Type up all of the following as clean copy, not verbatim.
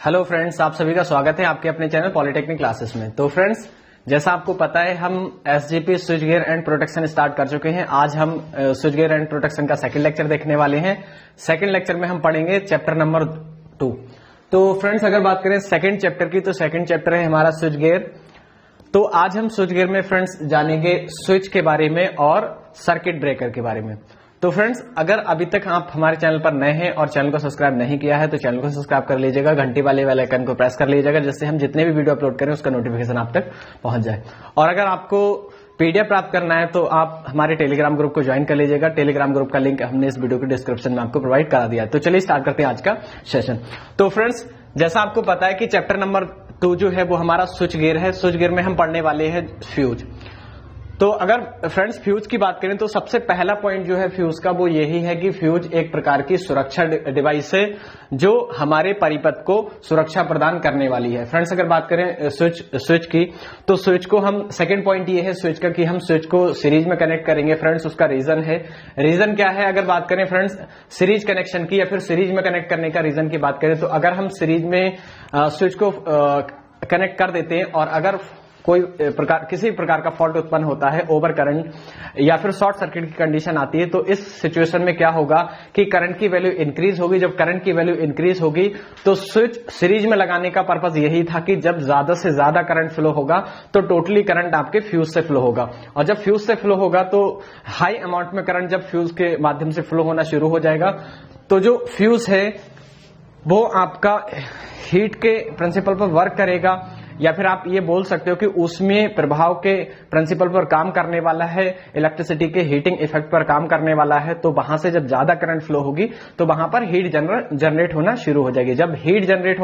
Hello friends, आप सभी का स्वागत है आपके अपने चैनल पॉलिटेक्निक क्लासेस में। तो फ्रेंड्स, जैसा आपको पता है हम SGP switch gear and protection start कर चुके हैं। आज हम स्विच गियर एंड प्रोटेक्शन का सेकंड लेक्चर देखने वाले हैं। सेकंड लेक्चर में हम पढ़ेंगे चैप्टर नंबर 2। तो फ्रेंड्स, अगर बात करें सेकंड चैप्टर की, तो सेकंड चैप्टर है हमारा स्विच गियर। तो आज हम स्विच गियर में फ्रेंड्स जानेंगे स्विच के बारे में और सर्किट ब्रेकर के बारे में। तो फ्रेंड्स, अगर अभी तक आप हमारे चैनल पर नए हैं और चैनल को सब्सक्राइब नहीं किया है तो चैनल को सब्सक्राइब कर लीजिएगा, घंटी वाले बेल आइकन को प्रेस कर लीजिएगा, जिससे हम जितने भी वीडियो अपलोड करें उसका नोटिफिकेशन आप तक पहुंच जाए। और अगर आपको पीडीएफ प्राप्त करना है तो आप हमारे टेलीग्राम ग्रुप को ज्वाइन कर लीजिएगा। टेलीग्राम ग्रुप का लिंक हमने इस वीडियो के डिस्क्रिप्शन में आपको प्रोवाइड करा दिया है। तो चलिए स्टार्ट करते हैं आज का सेशन। तो फ्रेंड्स, जैसा आपको पता है कि चैप्टर नंबर 2 जो है वो हमारा स्विच गियर है। स्विच गियर में हम पढ़ने वाले हैं फ्यूज। तो अगर फ्रेंड्स फ्यूज की बात करें तो सबसे पहला पॉइंट जो है फ्यूज का वो यही है कि फ्यूज एक प्रकार की सुरक्षा डिवाइस है जो हमारे परिपथ को सुरक्षा प्रदान करने वाली है। फ्रेंड्स, अगर बात करें स्विच की, तो स्विच को हम सेकंड पॉइंट ये है स्विच का कि हम स्विच को सीरीज में कनेक्ट करेंगे। फ्रेंड्स, उसका रीजन है, रीजन क्या है? अगर बात करें फ्रेंड्स सीरीज कनेक्शन की या फिर सीरीज में कनेक्ट करने का रीजन की बात करें, तो अगर हम सीरीज में स्विच को कनेक्ट कर देते हैं और अगर किसी प्रकार का फॉल्ट उत्पन्न होता है, ओवर करंट या फिर शॉर्ट सर्किट की कंडीशन आती है, तो इस सिचुएशन में क्या होगा कि करंट की वैल्यू इंक्रीज होगी। जब करंट की वैल्यू इंक्रीज होगी तो स्विच सीरीज में लगाने का पर्पस यही था कि जब ज्यादा से ज्यादा करंट फ्लो होगा तो टोटली करंट आपके फ्यूज से फ्लो होगा, और जब फ्यूज से फ्लो होगा तो हाई अमाउंट में करंट जब फ्यूज के माध्यम से फ्लो होना शुरू हो जाएगा तो जो फ्यूज है वो आपका हीट के प्रिंसिपल पर वर्क करेगा, या फिर आप ये बोल सकते हो कि उसमें प्रभाव के प्रिंसिपल पर काम करने वाला है, इलेक्ट्रिसिटी के हीटिंग इफेक्ट पर काम करने वाला है। तो वहां से जब ज्यादा करंट फ्लो होगी तो वहां पर हीट जनरेट होना शुरू हो जाएगी। जब हीट जनरेट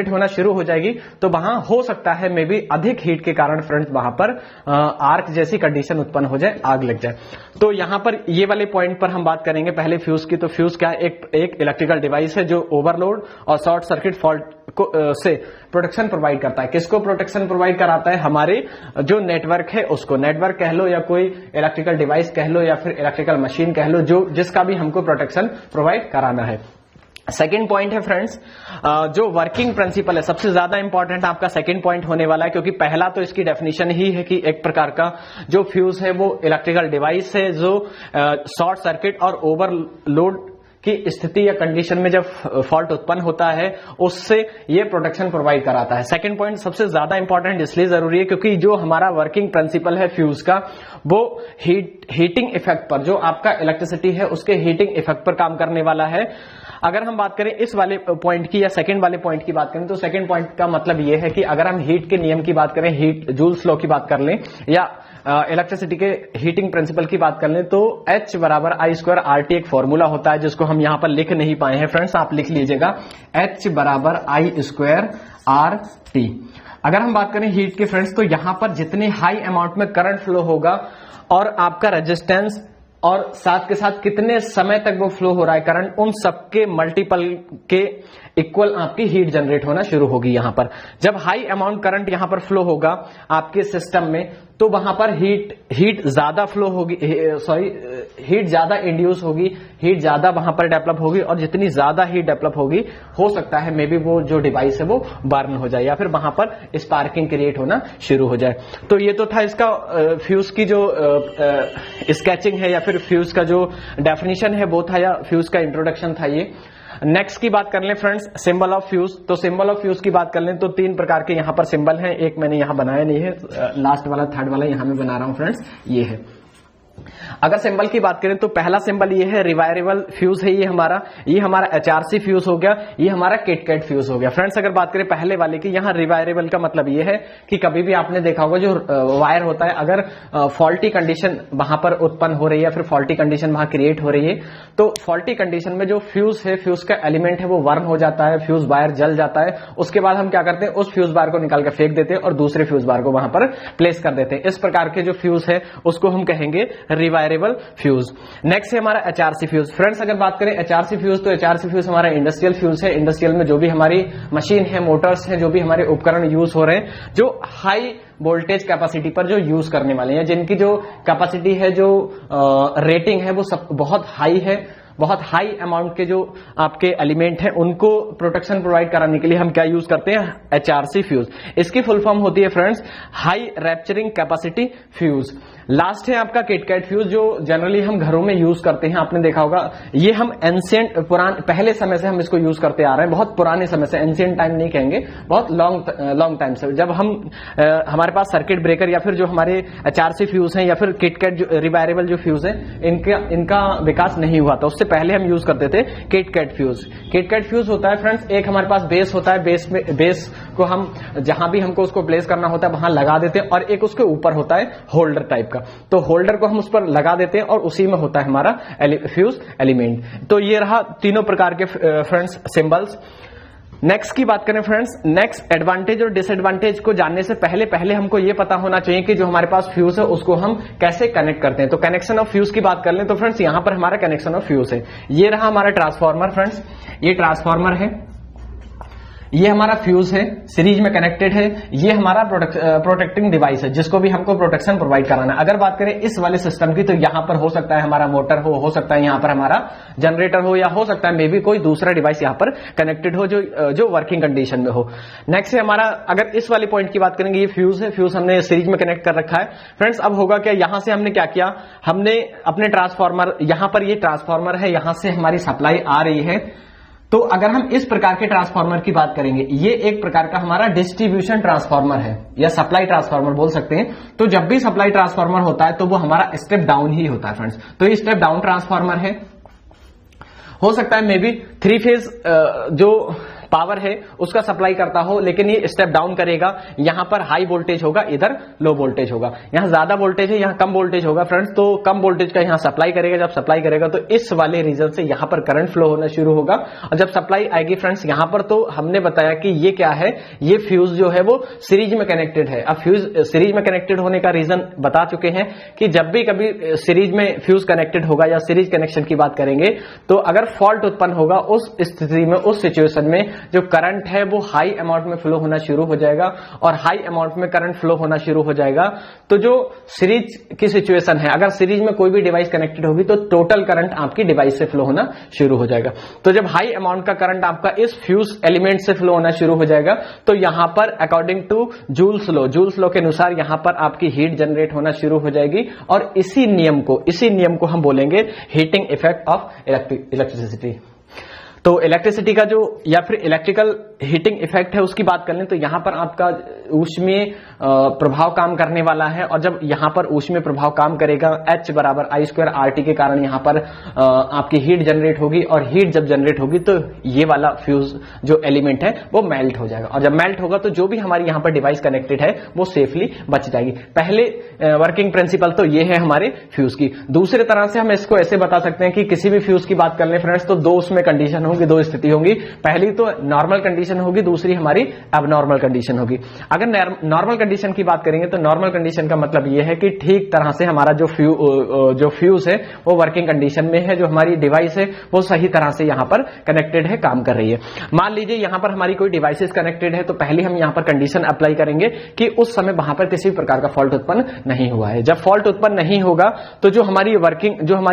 होना शुरू हो जाएगी तो वहां हो सकता है मे बी अधिक हीट के कारण फ्रेंड्स वहां पर आर्क जैसी कंडीशन उत्पन्न हो जाए, आग लग जाए। तो यहां पर ये वाले पॉइंट पर हम बात करेंगे पहले फ्यूज की। तो फ्यूज क्या है? एक इलेक्ट्रिकल डिवाइस है जो ओवरलोड और शॉर्ट सर्किट फॉल्ट से प्रोटेक्शन प्रोवाइड करता है। किसको प्रोटेक्शन प्रोवाइड कराता है? हमारे जो नेटवर्क है उसको, नेटवर्क कह लो या कोई इलेक्ट्रिकल डिवाइस कह लो या फिर इलेक्ट्रिकल मशीन कह लो, जो जिसका भी हमको प्रोटेक्शन प्रोवाइड कराना है। सेकेंड पॉइंट है फ्रेंड्स जो वर्किंग प्रिंसिपल है, सबसे ज्यादा इंपॉर्टेंट आपका सेकेंड पॉइंट होने वाला है, क्योंकि पहला तो इसकी डेफिनेशन ही है कि एक प्रकार का जो फ्यूज है वो इलेक्ट्रिकल डिवाइस है जो शॉर्ट सर्किट और ओवरलोड की स्थिति या कंडीशन में जब फॉल्ट उत्पन्न होता है उससे ये प्रोटेक्शन प्रोवाइड कराता है। सेकंड पॉइंट सबसे ज्यादा इंपॉर्टेंट इसलिए जरूरी है क्योंकि जो हमारा वर्किंग प्रिंसिपल है फ्यूज का वो हीटिंग इफेक्ट पर, जो आपका इलेक्ट्रिसिटी है उसके हीटिंग इफेक्ट पर काम करने वाला है। अगर हम बात करें इस वाले पॉइंट की या सेकंड वाले पॉइंट की बात करें, तो सेकंड पॉइंट का मतलब यह है कि अगर हम हीट के नियम की बात करें, हीट जूल्स लॉ की बात कर लें या इलेक्ट्रिसिटी के हीटिंग प्रिंसिपल की बात कर लें, तो H बराबर I² RT एक फॉर्मूला होता है जिसको हम यहां पर लिख नहीं पाए हैं। फ्रेंड्स, आप लिख लीजिएगा H बराबर I² RT। अगर हम बात करें हीट के फ्रेंड्स, तो यहां पर जितने हाई अमाउंट में करंट फ्लो होगा और आपका रेजिस्टेंस और साथ के साथ कितने समय तक वो फ्लो हो रहा है करंट, उन सबके मल्टीपल के इक्वल आपकी हीट जनरेट होना शुरू होगी। यहां पर जब हाई अमाउंट करंट यहां पर फ्लो होगा आपके सिस्टम में तो वहां पर हीट ज्यादा फ्लो होगी, हीट ज्यादा इंड्यूस होगी, हीट ज्यादा वहां पर डेवलप होगी, और जितनी ज्यादा हीट डेवलप होगी हो सकता है मे बी वो जो डिवाइस है वो बर्न हो जाए या फिर वहां पर स्पार्किंग क्रिएट होना शुरू हो जाए। तो ये तो था इसका फ्यूज की जो स्केचिंग है या फिर फ्यूज का जो डेफिनेशन है वो था, या फ्यूज का इंट्रोडक्शन था ये। नेक्स्ट की बात कर लें फ्रेंड्स, सिंबल ऑफ फ्यूज। तो सिंबल ऑफ फ्यूज की बात कर लें तो 3 प्रकार के यहां पर सिंबल हैं। एक मैंने यहां बनाया नहीं है, लास्ट वाला थर्ड वाला यहां में बना रहा हूं फ्रेंड्स, ये है। अगर सिंबल की बात करें तो पहला सिंबल ये है रिवायरेबल फ्यूज है, ये हमारा HRC फ्यूज हो गया, ये हमारा किटकैट फ्यूज हो गया। फ्रेंड्स, अगर बात करें पहले वाले की, यहां रिवायरेबल का मतलब ये है कि कभी भी आपने देखा होगा जो वायर होता है, अगर फॉल्टी कंडीशन वहां पर उत्पन्न हो रही है या फिर फॉल्टी कंडीशन वहां क्रिएट हो रही है, तो फॉल्टी कंडीशन में जो फ्यूज है, फ्यूज का एलिमेंट है वो बर्न हो जाता है, फ्यूज वायर जल जाता है। उसके बाद हम क्या करते हैं, उस फ्यूज वायर को निकाल कर फेंक देते हैं और दूसरे फ्यूज वायर को वहां पर प्लेस कर देते हैं। इस प्रकार के जो फ्यूज है उसको हम कहेंगे रिवायरेबल फ्यूज। नेक्स्ट है हमारा HRC फ्यूज। फ्रेंड्स, अगर बात करें HRC फ्यूज, तो HRC फ्यूज हमारा इंडस्ट्रियल फ्यूज है। इंडस्ट्रियल में जो भी हमारी मशीन है, मोटर्स हैं, जो भी हमारे उपकरण यूज हो रहे हैं, जो हाई वोल्टेज कैपेसिटी पर जो यूज करने वाले हैं, जिनकी जो कैपेसिटी है, जो रेटिंग है वो सब बहुत हाई है, बहुत हाई अमाउंट के जो आपके एलिमेंट हैं उनको प्रोटेक्शन प्रोवाइड कराने के लिए हम क्या यूज करते हैं, HRC फ्यूज। इसकी फुल फॉर्म होती है friends high rapturing capacity fuse. Last है आपका किटकैट फ्यूज, जो जनरली हम घरों में यूज करते हैं। आपने देखा होगा ये हम एंशिएंट पहले समय से हम इसको यूज करते आ रहे हैं, बहुत पुराने समय से, एंशिएंट टाइम नहीं कहेंगे, बहुत लॉन्ग टाइम से। जब हम हमारे पास सर्किट ब्रेकर या फिर जो हमारे HRC फ्यूज हैं या फिर किटकैट जो रिवायरेबल जो फ्यूज है इनका विकास नहीं हुआ था, उससे पहले हम यूज करते थे किटकैट फ्यूज। किटकैट फ्यूज होता है फ्रेंड्स, एक हमारे पास बेस होता है, बेस को हम जहां भी हमको उसको प्लेस करना होता है वहां लगा देते हैं, और एक उसके ऊपर होता है होल्डर टाइप का, तो होल्डर को हम उस पर लगा देते हैं और उसी में होता है हमारा फ्यूज एलिमेंट। तो ये रहा तीनों प्रकार के फ्रेंड्स सिंबल्स। नेक्स्ट की बात करें फ्रेंड्स, नेक्स्ट एडवांटेज और डिसएडवांटेज को जानने से पहले हमको ये पता होना चाहिए कि जो हमारे पास फ्यूज है उसको हम कैसे कनेक्ट करते हैं। तो कनेक्शन ऑफ फ्यूज की बात कर लें तो फ्रेंड्स यहां पर हमारा कनेक्शन ऑफ फ्यूज है, ये रहा हमारा ट्रांसफार्मर फ्रेंड्स, ये ट्रांसफार्मर है, ये हमारा फ्यूज है, सीरीज में कनेक्टेड है, ये हमारा प्रोटेक्टिंग डिवाइस है जिसको भी हमको प्रोटेक्शन प्रोवाइड कराना है। अगर बात करें इस वाले सिस्टम की तो यहां पर हो सकता है हमारा मोटर हो सकता है यहां पर हमारा जनरेटर हो, या हो सकता है मे बी कोई दूसरा डिवाइस यहां पर कनेक्टेड हो जो वर्किंग कंडीशन में हो। नेक्स्ट है हमारा, अगर इस वाले पॉइंट की बात करेंगे, ये फ्यूज है, फ्यूज हमने सीरीज में कनेक्ट कर रखा है फ्रेंड्स। अब होगा क्या, यहां से हमने क्या किया, हमने अपने ट्रांसफार्मर, यहां पर ये ट्रांसफार्मर है, यहां से हमारी सप्लाई आ रही है। तो अगर हम इस प्रकार के ट्रांसफार्मर की बात करेंगे, ये एक प्रकार का हमारा डिस्ट्रीब्यूशन ट्रांसफार्मर है या सप्लाई ट्रांसफार्मर बोल सकते हैं। तो जब भी सप्लाई ट्रांसफार्मर होता है तो वो हमारा स्टेप डाउन ही होता है फ्रेंड्स। तो ये स्टेप डाउन ट्रांसफार्मर है, हो सकता है मे बी 3 फेज जो पावर है उसका सप्लाई करता हो, लेकिन ये स्टेप डाउन करेगा, यहां पर हाई वोल्टेज होगा, इधर लो वोल्टेज होगा, यहां ज्यादा वोल्टेज है, यहां कम वोल्टेज होगा फ्रेंड्स। तो कम वोल्टेज का यहां सप्लाई करेगा, जब सप्लाई करेगा तो इस वाले रीजन से यहां पर करंट फ्लो होना शुरू होगा, और जब सप्लाई आएगी फ्रेंड्स यहां पर, तो हमने बताया कि ये क्या है, ये फ्यूज जो है वो सीरीज में कनेक्टेड है। अब फ्यूज सीरीज में कनेक्टेड होने का रीजन बता चुके हैं कि जब भी कभी सीरीज में फ्यूज कनेक्टेड होगा या सीरीज कनेक्शन की बात करेंगे तो अगर फॉल्ट उत्पन्न होगा उस स्थिति में, उस सिचुएशन में जो करंट है वो हाई अमाउंट में फ्लो होना शुरू हो जाएगा, और हाई अमाउंट में करंट फ्लो होना शुरू हो जाएगा। तो जो सीरीज की सिचुएशन है, अगर सीरीज में कोई भी डिवाइस कनेक्टेड होगी तो टोटल करंट आपकी डिवाइस से फ्लो होना शुरू हो जाएगा। तो जब हाई अमाउंट का करंट आपका इस फ्यूज एलिमेंट से फ्लो होना शुरू हो जाएगा तो यहां पर अकॉर्डिंग टू जूल्स लॉ के अनुसार यहां पर आपकी हीट जनरेट होना शुरू हो जाएगी, और इसी नियम को हम बोलेंगे हीटिंग इफेक्ट ऑफ इलेक्ट्रिसिटी। तो इलेक्ट्रिसिटी का जो या फिर इलेक्ट्रिकल हीटिंग इफेक्ट है उसकी बात कर लें तो यहां पर आपका ऊष्मीय प्रभाव काम करने वाला है, और जब यहां पर ऊष्मीय प्रभाव काम करेगा H बराबर I² RT के कारण यहां पर आपकी हीट जनरेट होगी, और हीट जब जनरेट होगी तो ये वाला फ्यूज जो एलिमेंट है वो मेल्ट हो जाएगा, और जब मेल्ट होगा तो जो भी हमारी यहां पर डिवाइस कनेक्टेड है वो सेफली बच जाएगी। पहले वर्किंग प्रिंसिपल तो ये है हमारे फ्यूज की। दूसरे तरह से हम इसको ऐसे बता सकते हैं कि किसी भी फ्यूज की बात कर लें फ्रेंड्स तो दो उसमें कंडीशन होगी, दो स्थिति होंगी। पहली तो नॉर्मल कंडीशन होगी, दूसरी हमारी एबनॉर्मल कंडीशन होगी। अगर नॉर्मल कंडीशन की बात करेंगे तो नॉर्मल कंडीशन का मतलब यह है कि ठीक तरह से हमारा जो फ्यूज है वो वर्किंग कंडीशन में है, जो हमारी डिवाइस है वो सही तरह से यहां पर कनेक्टेड है, काम कर रही है। मान लीजिए यहां पर हमारी कोई डिवाइसेस कनेक्टेड है तो पहले हम यहां पर कंडीशन अप्लाई करेंगे कि उस समय वहां पर किसी प्रकार का फॉल्ट उत्पन्न नहीं हुआ है। जब फॉल्ट उत्पन्न नहीं होगा तो जो हमारी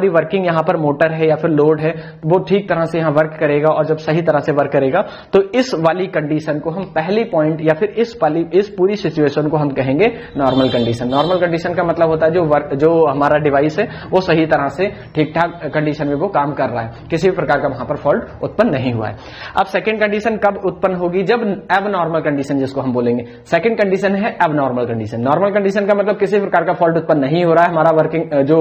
वर्किंग यहां पर मोटर है या फिर लोड है वो ठीक तरह से यहां वर्क करेगा, और जब सही तरह से वर्क करेगा तो इस वाली कंडीशन को हम पहली पॉइंट या फिर इस पूरी सिचुएशन को हम कहेंगे नॉर्मल कंडीशन। नॉर्मल कंडीशन का मतलब होता है जो हमारा डिवाइस है वो सही तरह से ठीक ठाक कंडीशन में वो काम कर रहा है, किसी भी प्रकार का वहां पर फॉल्ट उत्पन्न नहीं हुआ है। अब सेकंड कंडीशन कब उत्पन्न होगी, जब एबनॉर्मल कंडीशन जिसको हम बोलेंगे। सेकंड कंडीशन है एबनॉर्मल कंडीशन। नॉर्मल कंडीशन का मतलब किसी प्रकार का फॉल्ट उत्पन्न नहीं हो रहा है, हमारा वर्किंग जो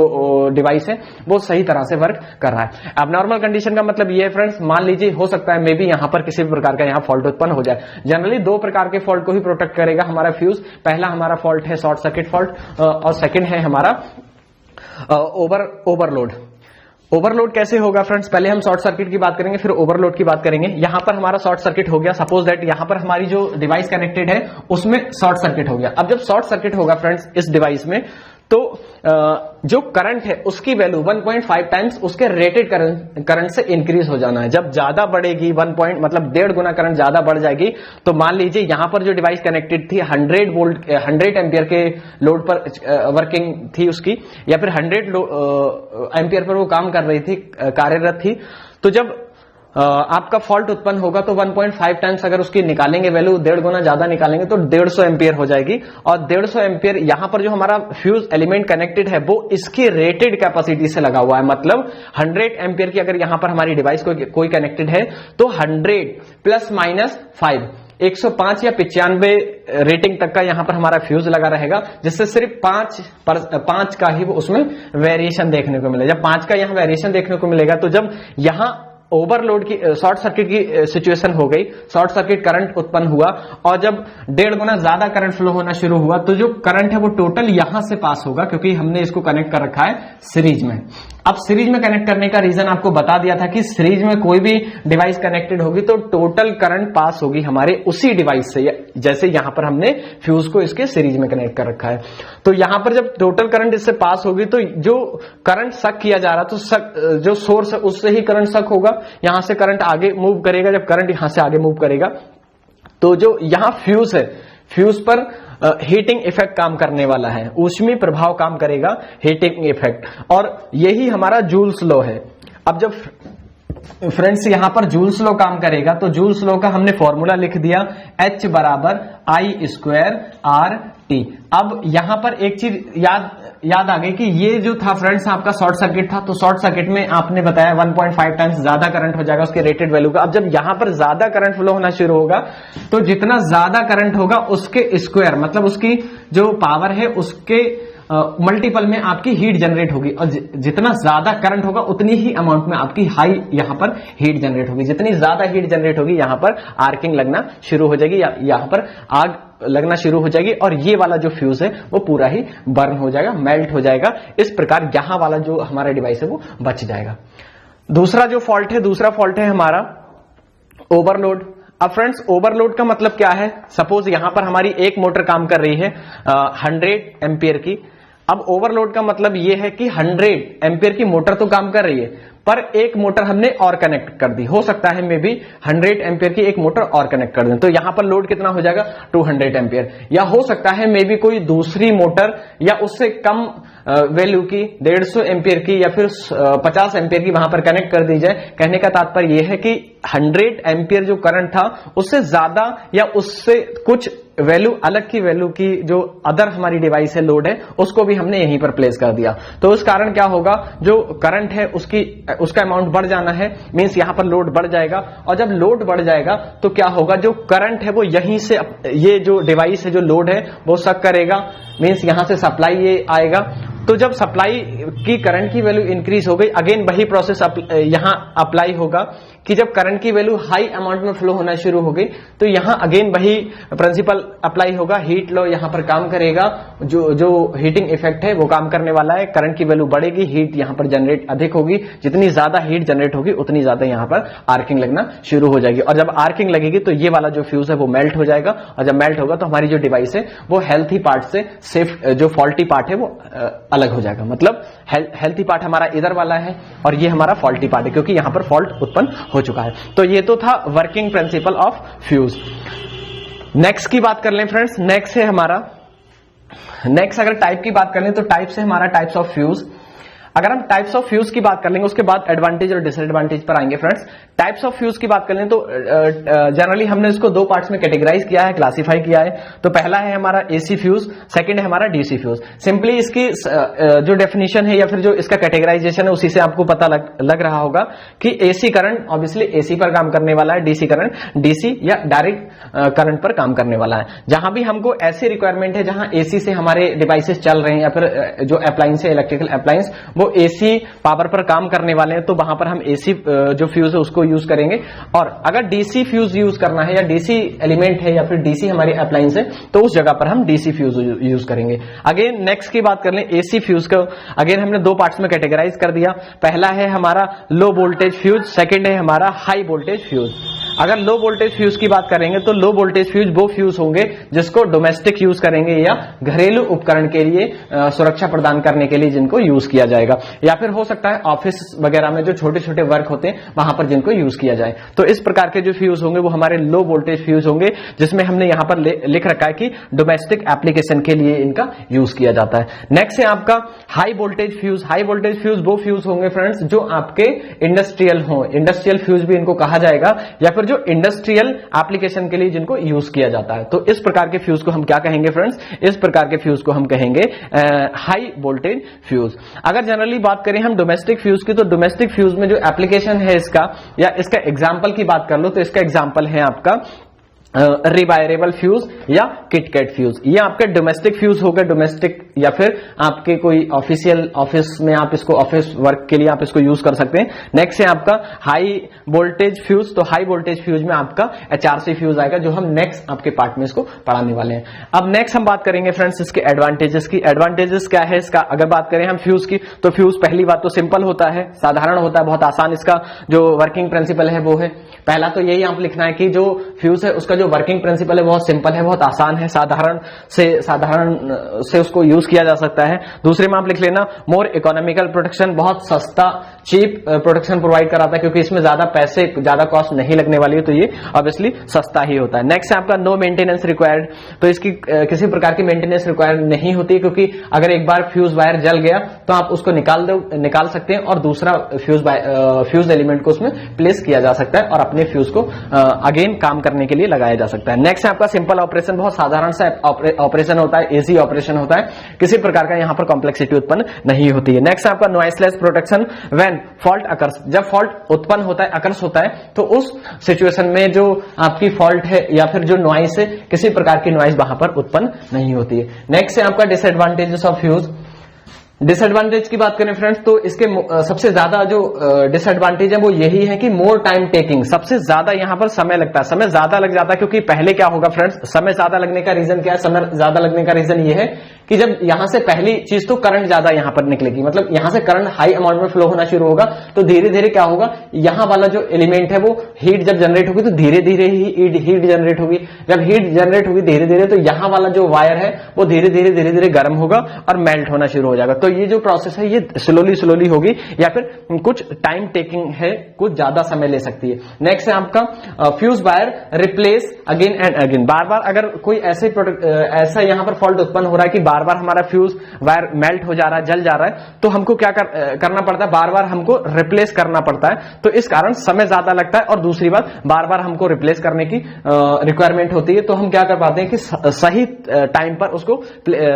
डिवाइस है वो सही तरह से वर्क कर रहा है। एबनॉर्मल कंडीशन का मतलब ये है फ्रेंड्स, मान लीजिए हो सकता है मे बी यहां पर किसी भी प्रकार का यहां फॉल्ट उत्पन्न हो जाए। जनरली दो प्रकार के फॉल्ट को ही प्रोटेक्ट करेगा हमारा फ्यूज। पहला हमारा फॉल्ट है शॉर्ट सर्किट फॉल्ट, और सेकंड है हमारा ओवरलोड। ओवरलोड कैसे होगा फ्रेंड्स, पहले हम शॉर्ट सर्किट की बात करेंगे फिर ओवरलोड की बात करेंगे। यहां पर हमारा शॉर्ट सर्किट हो गया, सपोज दैट यहां पर हमारी जो डिवाइस कनेक्टेड है उसमें शॉर्ट सर्किट हो गया। अब जब शॉर्ट सर्किट होगा फ्रेंड्स इस डिवाइस में तो जो करंट है उसकी वैल्यू 1.5 टाइम्स उसके रेटेड करंट से इंक्रीज हो जाना है। जब ज्यादा बढ़ेगी 1 1.5 गुना करंट ज्यादा बढ़ जाएगी, तो मान लीजिए यहां पर जो डिवाइस कनेक्टेड थी 100 एम्पियर के लोड पर वर्किंग थी उसकी, या फिर 100 एम्पियर पर वो काम कर रही थी, कार्यरत थी, तो जब आपका फॉल्ट उत्पन्न होगा तो 1.5 टाइम्स अगर उसकी निकालेंगे वैल्यू, 1.5 गुना ज्यादा निकालेंगे तो 150 एम्पियर हो जाएगी। और 150 एम्पियर यहां पर जो हमारा फ्यूज एलिमेंट कनेक्टेड है वो इसकी रेटेड कैपेसिटी से लगा हुआ है। मतलब 100 एम्पियर की अगर यहां पर हमारी डिवाइस कोई कनेक्टेड है तो 100 प्लस माइनस 5 105 या 95 रेटिंग तक का यहां पर हमारा फ्यूज लगा रहेगा, जिससे सिर्फ 5 का ही उसमें वेरिएशन देखने को मिलेगा। जब 5 का यहां वेरिएशन देखने को मिलेगा तो जब यहां ओवरलोड की शॉर्ट सर्किट की सिचुएशन हो गई, शॉर्ट सर्किट करंट उत्पन्न हुआ और जब 1.5 गुना ज्यादा करंट फ्लो होना शुरू हुआ तो जो करंट है वो टोटल यहां से पास होगा, क्योंकि हमने इसको कनेक्ट कर रखा है सीरीज में। अब सीरीज में कनेक्ट करने का रीजन आपको बता दिया था कि सीरीज में कोई भी डिवाइस कनेक्टेड होगी तो टोटल करंट पास होगी हमारे उसी डिवाइस से, जैसे यहां पर हमने फ्यूज को इसके सीरीज में कनेक्ट कर रखा है। तो यहां पर जब टोटल करंट इससे पास होगी तो जो करंट सक किया जा रहा तो जो सोर्स है उससे ही करंट सक होगा, यहां से करंट आगे मूव करेगा। जब करंट यहां से आगे मूव करेगा तो जो यहां फ्यूज है, फ्यूज पर हीटिंग इफेक्ट काम करने वाला है, ऊष्मीय प्रभाव काम करेगा, हीटिंग इफेक्ट, और यही हमारा जूल्स लॉ है। अब जब फ्रेंड्स यहां पर जूल्स लॉ काम करेगा तो जूल्स लॉ का हमने फॉर्मूला लिख दिया, H बराबर I²RT। अब यहां पर एक चीज याद आ गई कि ये जो था फ्रेंड्स आपका शॉर्ट सर्किट था, तो शॉर्ट सर्किट में आपने बताया 1.5 टाइम्स ज्यादा करंट हो जाएगा उसके रेटेड वैल्यू का। अब जब यहां पर ज्यादा करंट फ्लो होना शुरू होगा तो जितना ज्यादा करंट होगा उसके स्क्वायर, मतलब उसकी जो पावर है उसके मल्टीपल में आपकी हीट जनरेट होगी, और जितना ज्यादा करंट होगा उतनी ही अमाउंट में आपकी हाई यहां पर हीट जनरेट होगी। जितनी ज्यादा हीट जनरेट होगी यहां पर आर्किंग लगना शुरू हो जाएगी, यहां पर आग लगना शुरू हो जाएगी, और ये वाला जो फ्यूज है वो पूरा ही बर्न हो जाएगा, मेल्ट हो जाएगा। इस प्रकार यहां वाला जो हमारा डिवाइस है वो बच जाएगा। दूसरा फॉल्ट है हमारा ओवरलोड। अब फ्रेंड्स ओवरलोड का मतलब क्या है? सपोज यहां पर हमारी एक मोटर काम कर रही है 100 एम्पियर की। अब ओवरलोड का मतलब यह है कि 100 एम्पियर की मोटर तो काम कर रही है, पर एक मोटर हमने और कनेक्ट कर दी। हो सकता है मे बी 100 एम्पियर की एक मोटर और कनेक्ट कर दें, तो यहां पर लोड कितना हो जाएगा 200 एम्पियर। या हो सकता है मे बी कोई दूसरी मोटर या उससे कम वैल्यू की 150 एम्पियर की या फिर 50 एम्पियर की वहां पर कनेक्ट कर दी जाए। कहने का तात्पर्य यह है कि 100 एम्पियर जो करंट था उससे ज्यादा या उससे कुछ वैल्यू अलग की वैल्यू की जो अदर हमारी डिवाइस है, लोड है, उसको भी हमने यहीं पर प्लेस कर दिया। तो उस कारण क्या होगा, जो करंट है उसका अमाउंट बढ़ जाना है, मींस यहां पर लोड बढ़ जाएगा। और जब लोड बढ़ जाएगा तो क्या होगा, जो करंट है वो यहीं से, ये जो डिवाइस है जो लोड है वो सक करेगा, मींस यहां से सप्लाई ये आएगा। तो जब सप्लाई की करंट की वैल्यू इंक्रीज हो गई, अगेन वही प्रोसेस यहां अप्लाई होगा कि जब करंट की वैल्यू हाई अमाउंट में फ्लो होना शुरू हो गई तो यहां अगेन वही प्रिंसिपल अप्लाई होगा, हीट लॉ यहां पर काम करेगा, जो हीटिंग इफेक्ट है वो काम करने वाला है। करंट की वैल्यू बढ़ेगी, हीट यहां पर जनरेट अधिक होगी, जितनी ज्यादा हीट जनरेट होगी उतनी ज्यादा यहां पर आर्किंग लगना शुरू हो जाएगी। और जब आर्किंग लगेगी तो ये वाला जो फ्यूज है वो मेल्ट हो जाएगा, और जब मेल्ट होगा तो हमारी जो डिवाइस है वो हेल्थी पार्ट से सेफ, जो फॉल्टी पार्ट है वो अलग हो जाएगा। मतलब हेल्थी पार्ट हमारा इधर वाला है और ये हमारा फॉल्टी पार्ट है, क्योंकि यहां पर फॉल्ट उत्पन्न हो चुका है। तो ये तो था working principle of fuse. Next की बात कर लें फ्रेंड्स, नेक्स्ट अगर टाइप की बात कर लें तो टाइप से हमारा टाइप्स ऑफ फ्यूज। अगर हम टाइप्स ऑफ फ्यूज की बात कर लेंगे उसके बाद एडवांटेज और डिसएडवांटेज पर आएंगे फ्रेंड्स। टाइप्स ऑफ फ्यूज की बात कर लें तो जनरली हमने इसको दो पार्ट्स में कैटेगराइज किया है, क्लासिफाई किया है। तो पहला है हमारा एसी फ्यूज, सेकंड है हमारा डीसी फ्यूज। सिंपली इसकी जो डेफिनेशन है या फिर जो इसका कैटेगराइजेशन है उसी से आपको पता लग रहा होगा कि एसी करंट ऑब्वियसली एसी पर काम करने वाला है, डीसी करंट डीसी या डायरेक्ट करंट पर काम करने वाला है। जहां भी हमको ऐसी रिक्वायरमेंट है जहां एसी से हमारे डिवाइसेस चल रहे हैं या फिर जो अप्लायंस है, इलेक्ट्रिकल अप्लायंस, वो एसी पावर पर काम करने वाले हैं, तो वहां पर हम एसी जो फ्यूज है उसको यूज करेंगे। और अगर डीसी फ्यूज यूज करना है या डीसी एलिमेंट है या फिर डीसी हमारी अप्लायंस है तो उस जगह पर हम डीसी फ्यूज यूज करेंगे। अगेन नेक्स्ट की बात कर लें एसी फ्यूज को, अगेन हमने दो पार्ट्स में कैटेगराइज कर दिया। पहला है हमारा लो वोल्टेज फ्यूज, सेकंड है हमारा हाई वोल्टेज फ्यूज। अगर लो वोल्टेज फ्यूज की बात करेंगे तो लो वोल्टेज फ्यूज वो फ्यूज होंगे जिसको डोमेस्टिक यूज करेंगे या घरेलू उपकरण के लिए सुरक्षा प्रदान करने के लिए जिनको यूज किया जाएगा, या फिर हो सकता है ऑफिस वगैरह में जो छोटे छोटे वर्क होते हैं वहां पर जिनको यूज किया जाए। तो इस प्रकार के जो फ्यूज होंगे वो हमारे लो वोल्टेज फ्यूज होंगे, जिसमें हमने यहां पर लिख रखा है कि डोमेस्टिक एप्लीकेशन के लिए इनका यूज किया जाता है। नेक्स्ट है आपका high voltage fuse. High voltage fuse वो फ्यूज होंगे फ्रेंड्स जो आपके इंडस्ट्रियल हो, इंडस्ट्रियल फ्यूज भी इनको कहा जाएगा, या फिर जो इंडस्ट्रियल एप्लीकेशन के लिए जिनको यूज किया जाता है। तो इस प्रकार के फ्यूज को हम क्या कहेंगे फ्रेंड्स? इस प्रकार के फ्यूज को हम कहेंगे हाई वोल्टेज फ्यूज। अगर जनरली बात करें हम डोमेस्टिक फ्यूज की, तो डोमेस्टिक फ्यूज में जो एप्लीकेशन है इसका, या इसका एग्जाम्पल की बात कर लो तो इसका एग्जाम्पल है आपका रिवायरेबल फ्यूज या किटकैट फ्यूज। ये आपके डोमेस्टिक फ्यूज हो गए, डोमेस्टिक या फिर आपके कोई ऑफिशियल ऑफिस में आप इसको ऑफिस वर्क के लिए आप इसको यूज कर सकते हैं। नेक्स्ट है आपका हाई वोल्टेज फ्यूज। तो हाई वोल्टेज फ्यूज में आपका HRC फ्यूज आएगा, जो हम नेक्स्ट आपके पार्ट में इसको पढ़ाने वाले हैं। अब नेक्स्ट हम बात करेंगे फ्रेंड्स इसके एडवांटेजेस की। एडवांटेजेस क्या है इसका? अगर बात करें हम फ्यूज की, तो फ्यूज पहली बात तो सिंपल होता है, साधारण होता है, बहुत आसान इसका जो वर्किंग प्रिंसिपल है वो है। पहला तो यही आप लिखना है कि जो फ्यूज है उसका जो वर्किंग प्रिंसिपल है बहुत सिंपल है, बहुत आसान है, साधारण से उसको यूज किया जा सकता है। दूसरे में आप लिख लेना मोर इकोनॉमिकल प्रोटेक्शन, बहुत सस्ता चीप प्रोटेक्शन प्रोवाइड कराता है, क्योंकि इसमें ज्यादा पैसे ज्यादा कॉस्ट नहीं लगने वाली है, तो ये ऑब्वियसली सस्ता ही होता है। नेक्स्ट है आपका नो मेंटेनेंस रिक्वायर्ड। तो इसकी किसी प्रकार की मेंटेनेंस रिक्वायर्ड नहीं होती, क्योंकि अगर एक बार फ्यूज वायर जल गया तो आप उसको निकाल सकते हैं और दूसरा फ्यूज एलिमेंट को उसमें प्लेस किया जा सकता है और अपने फ्यूज को अगेन काम करने के लिए लगाया जा सकता है। नेक्स्ट है आपका सिंपल ऑपरेशन, बहुत साधारण सा ऑपरेशन होता है, इजी ऑपरेशन होता है, किसी प्रकार का यहां पर कॉम्प्लेक्सिटी उत्पन्न नहीं होती है। नेक्स्ट है आपका noiseless protection when fault occurs. जब फॉल्ट उत्पन्न होता है, अकर्स होता है, तो उस सिचुएशन में जो आपकी फॉल्ट है या फिर जो नॉइस है, किसी प्रकार की नॉइस वहां पर उत्पन्न नहीं होती है। नेक्स्ट है आपका डिसएडवांटेजेस ऑफ फ्यूज। डिसएडवांटेज की बात करें फ्रेंड्स, तो इसके सबसे ज्यादा जो डिसएडवांटेज है वो यही है कि मोर टाइम टेकिंग, सबसे ज्यादा यहां पर समय लगता है, समय ज्यादा लग जाता है। क्योंकि पहले क्या होगा फ्रेंड्स, समय ज्यादा लगने का रीजन क्या है? समय ज्यादा लगने का रीजन ये है कि जब यहां से पहली चीज तो करंट ज्यादा यहां पर निकलेगी, मतलब यहां से करंट हाई अमाउंट में फ्लो होना शुरू होगा, तो धीरे धीरे क्या होगा, यहां वाला जो एलिमेंट है वो हीट जब जनरेट होगी तो धीरे धीरे ही हीट जनरेट होगी। जब हीट जनरेट होगी धीरे धीरे, तो यहां वाला जो वायर है वो धीरे धीरे गर्म होगा और मेल्ट होना शुरू हो जाएगा। तो ये जो प्रोसेस है ये स्लोली होगी, या फिर कुछ टाइम टेकिंग है, कुछ ज्यादा समय ले सकती है। नेक्स्ट है आपका fuse wire replace again and again. बार बार अगर कोई ऐसा यहां पर फॉल्ट उत्पन्न हो रहा है कि बार बार हमारा फ्यूज वायर मेल्ट हो जा रहा है, जल जा रहा है, तो हमको क्या करना पड़ता है? बार बार हमको रिप्लेस करना पड़ता है। तो इस कारण समय ज्यादा लगता है, और दूसरी बात बार बार हमको रिप्लेस करने की रिक्वायरमेंट होती है। तो हम क्या कर पाते हैं कि सही टाइम पर उसको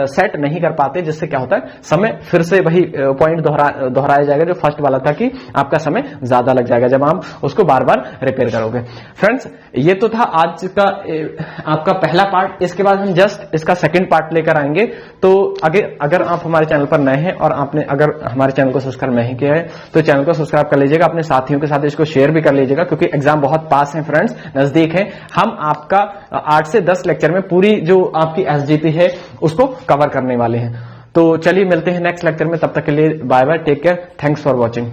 सेट नहीं कर पाते, जिससे क्या होता है समय फिर से वही पॉइंट दोहराया जाएगा जो फर्स्ट वाला था कि आपका समय ज्यादा लग जाएगा जब आप उसको बार बार रिपेयर करोगे। फ्रेंड्स, ये तो था आज का आपका पहला पार्ट। इसके बाद हम जस्ट इसका सेकंड पार्ट लेकर आएंगे। तो अगर आप हमारे चैनल पर नए हैं और आपने अगर हमारे चैनल को सब्सक्राइब नहीं किया है तो चैनल को सब्सक्राइब कर लीजिएगा, अपने साथियों के साथ इसको शेयर भी कर लीजिएगा, क्योंकि एग्जाम बहुत पास है फ्रेंड्स, नजदीक है। हम आपका 8 से 10 लेक्चर में पूरी जो आपकी SGP है उसको कवर करने वाले हैं। तो चलिए मिलते हैं नेक्स्ट लेक्चर में, तब तक के लिए bye bye, take care, thanks for watching.